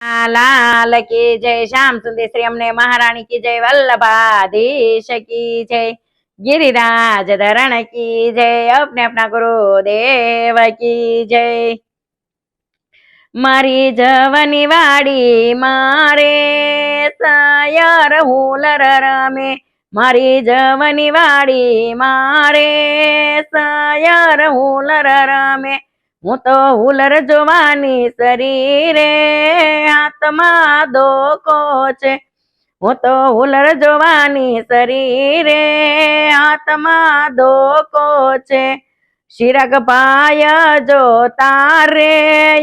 लाल की जय, श्याम सुंदर श्री अमने महारानी की जय, वल्लभाधीश की जय, गिरिराज धरण की जय, अपने अपना गुरुदेव की जय। मारी जवनी वाड़ी मारे सायर हुलर रमे, मारी जवनी वाड़ी मारे सायर हुलर रमे, હું તો હુલર જોવાની શરીરે આત્મા દોકો છે, હું તો હુલર જોવાની શરીરે આત્મા દોકો છે, શિરગ પાય જો તારે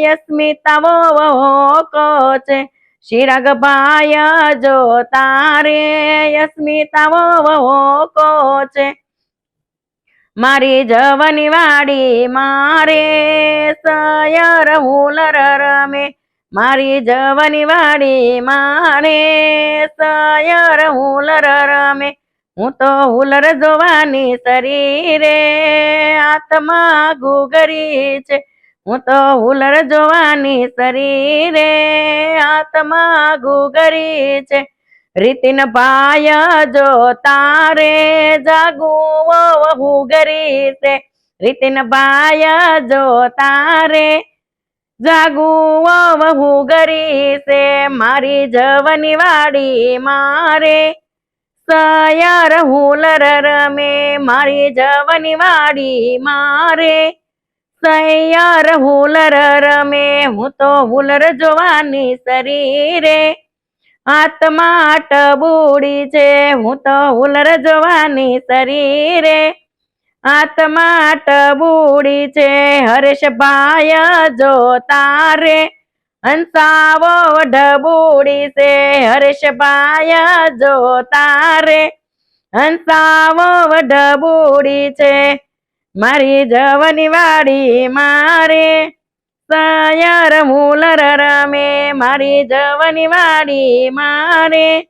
યસ્મિતા વોકો છે, શિરગ પાય જો તારે યસ્મિતા વોકો છે, મારી જવની વાડી મારે સયર હુલર રમે, મારી જવની વાડી મારે સયર હુલર રમે, હું તો હુલર જોવાની શરીરે આત્મા ગુગરી છે, હું તો હુલર જોવાની શરીરે આત્મા ગુગરી છે, રીતિન પાય જો તારે જાગું હુગરી છે, રીતિન પાય જો તારે જાગું હુગરી છે, મારી જવની વાડી મારે સયર હુલર રમે, મારી જવની વાડી મારે સયર હુલર રમે, હું તો હુલર જોવાની શરીરે આત્મા ટબુડી છે, હું તો હુલર જોવાની શરીરે આત્મા ટબુડી છે, હરેશભાઈ જો તારે હંસાવો ઢબુડી છે, હરેશભાઈ જો તારે હંસાવો ઢબુડી છે, મારી જવની વાડી મારે સયર હુલર રમે, મારી જવની વાડી મારે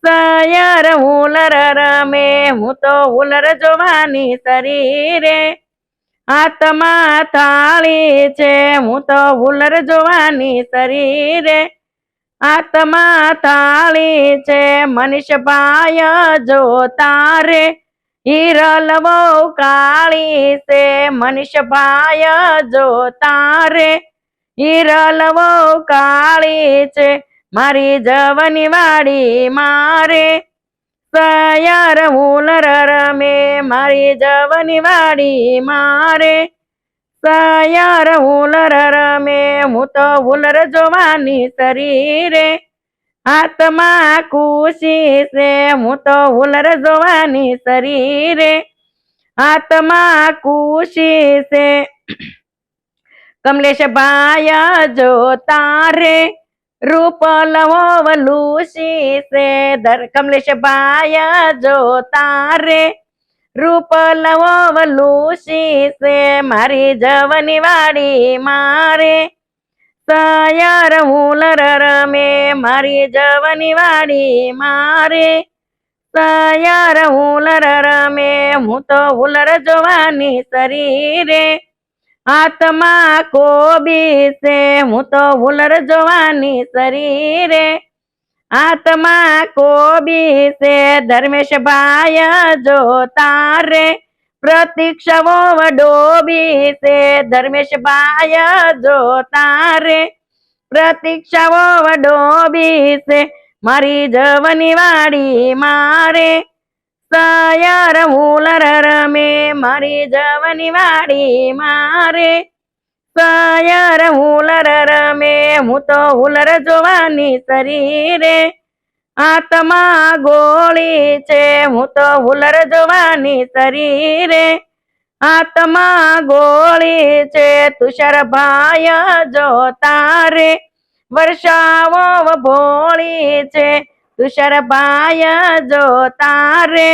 સયર હુલર રમે, હું તો હુલર જોવાની શરીરે આત્મા થાળી છે, હું તો હુલર જોવાની શરીરે આત્મા થાળી છે, મનીષભાઈ જો તારે હિરલવો કાળી છે, મનીષભાઈ જો તારે હિરલવો કાળી છે, મારી જવની વાડી મારે સયર હુલર રમે, મારી જવની વાડી મારે સયર હુલર રમે, હું તો હુલર જોવાની શરીરે આત્મા ખુશી છે, હું તો હુલર જોવાની શરીરે આત્મા ખુશી છે, કમલેશભાઈ જો તારે રૂપ લવો લુસી છે, કમલેશભાઈ જો તારે રૂપ લવો લુસી છે, મારી જવની વાડી મારે સયર હુલર રમે, મારી જવની વાડી મારે સયર હુલર રમે, હું તો હુલર જોવાની શરીરે આત્મા કોબી છે, હું તો હુલર જોવાની શરીરે આત્મા કોબી છે, ધર્મેશભાઈ જો તારે પ્રતીક્ષાવો ડોબી છે, ધર્મેશભાઈ જો તારે પ્રતીક્ષાવો ડોબી છે, મારી જવની વાડી મારે સયર હુલર રમે, મારી જવની વાડી મારે સયર હુલર રમે, હું તો હુલર જોવાની શરીરે આત્મા ગોળી છે, હું તો હુલર જોવાની શરીરે આત્મા ગોળી છે, તુષારભાઈ જો તારે વર્ષાવો ભોળી છે, તુષારભાઈ જો તારે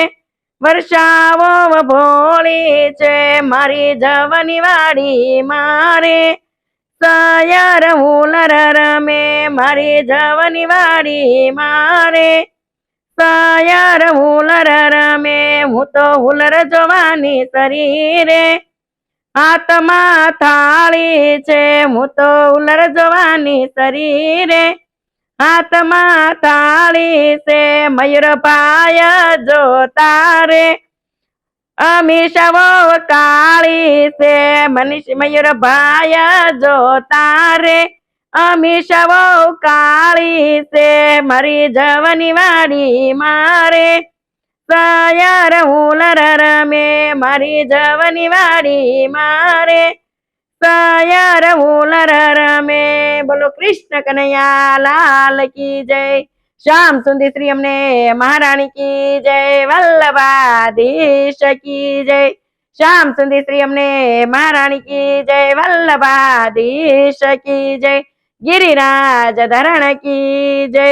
વર્ષાવો ભોળી છે, મારી જવની વાડી મારે સયર હુલર રમે, મારી જવની વાડી મારે સયર હુલર રમે, હું તો હુલર જોવાની શરીરે આત્મા થાળી છે, હું તો હુલર જોવાની શરીરે હાથમાં થાળી છે મયુર પાય જોતા રે અમીષાવો કાળી છે મનીષ મયુર ભાય જોતા રે અમીષાવો કાળી છે મારી જવાની વાડી મારે સયાર હુલર રમે મારી જવાની વાડી મારે સયાર હુલર રમે બોલો કૃષ્ણ કનૈયા લાલ કી જય શ્યામ સુંદર શ્રી અમને મહારાણી કી જય વલ્લભાધીશ કી જય શ્યામ સુંદર શ્રી અમને મહારાણી કી જય વલ્લભાધીશ કી જય ગિરિરાજ ધરણ કી જય